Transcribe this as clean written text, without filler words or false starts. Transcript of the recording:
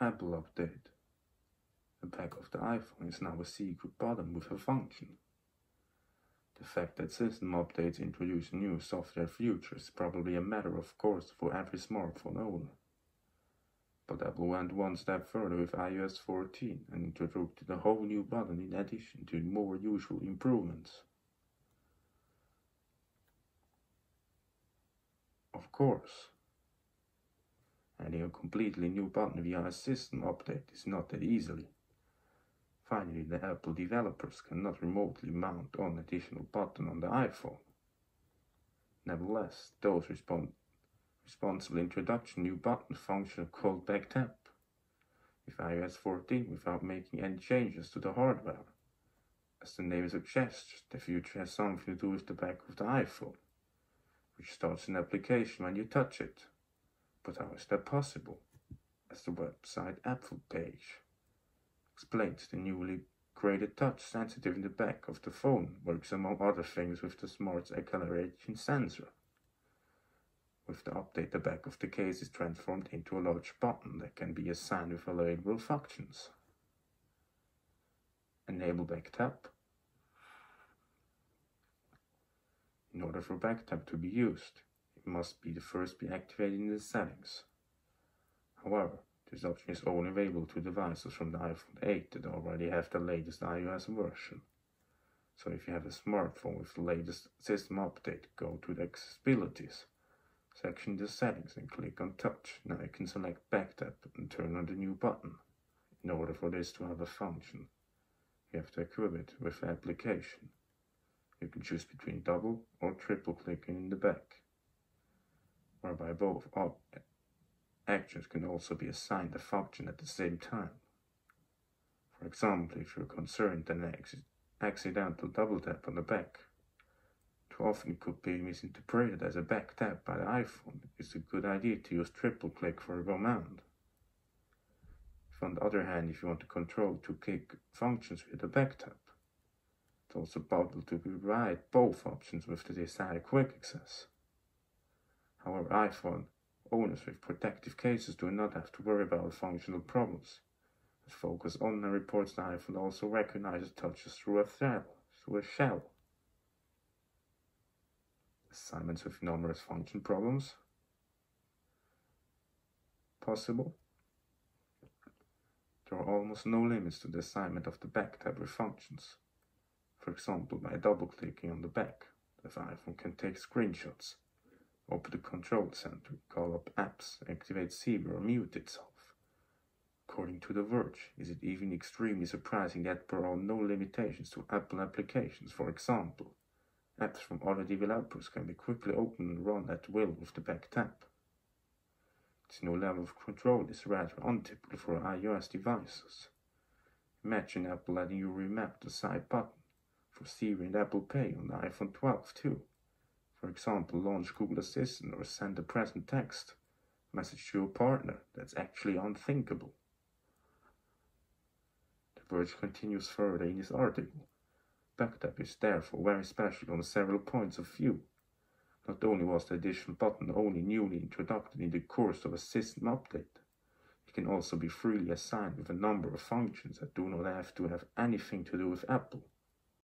Apple update. The back of the iPhone is now a secret button with a function. The fact that system updates introduce new software features is probably a matter of course for every smartphone owner. But Apple went one step further with iOS 14 and introduced a whole new button in addition to more usual improvements. Of course, adding a completely new button via a system update is not that easily. Finally, the Apple developers cannot remotely mount an additional button on the iPhone. Nevertheless, those responsible introduction new button function called BackTap with iOS 14 without making any changes to the hardware. As the name suggests, the feature has something to do with the back of the iPhone, which starts an application when you touch it. But how is that possible? As the website Apple page explains, the newly created touch sensitive in the back of the phone works among other things with the smart acceleration sensor. With the update, the back of the case is transformed into a large button that can be assigned with available functions. Enable BackTap. In order for BackTap to be used, it must first be activated in the settings. However, this option is only available to devices from the iPhone 8 that already have the latest iOS version. So if you have a smartphone with the latest system update, go to the Accessibilities section in the settings and click on Touch. Now you can select BackTap and turn on the new button. In order for this to have a function, you have to equip it with the application. You can choose between double or triple clicking in the back, whereby both actions can also be assigned a function at the same time. For example, if you're concerned that an accidental double tap on the back too often could be misinterpreted as a back tap by the iPhone, it's a good idea to use triple click for a command. If on the other hand, if you want to control two click functions with the back tap, it's also possible to provide both options with the desired quick access. However, iPhone owners with protective cases do not have to worry about functional problems, as Focus Online reports the iPhone also recognizes touches through a shell. Assignments with numerous function problems possible. There are almost no limits to the assignment of the back tab with functions. For example, by double-clicking on the back, the iPhone can take screenshots, open the control center, call up apps, activate Zebra or mute itself. According to The Verge, is it even extremely surprising that there are no limitations to Apple applications. For example, apps from other developers can be quickly opened and run at will with the back tap. This new level of control is rather untypical for iOS devices. Imagine Apple letting you remap the side button for Siri and Apple Pay on the iPhone 12 too. For example, launch Google Assistant or send a present text message to your partner. That's actually unthinkable. The Verge continues further in this article. BackTap is therefore very special on several points of view. Not only was the additional button only newly introduced in the course of a system update, it can also be freely assigned with a number of functions that do not have to have anything to do with Apple.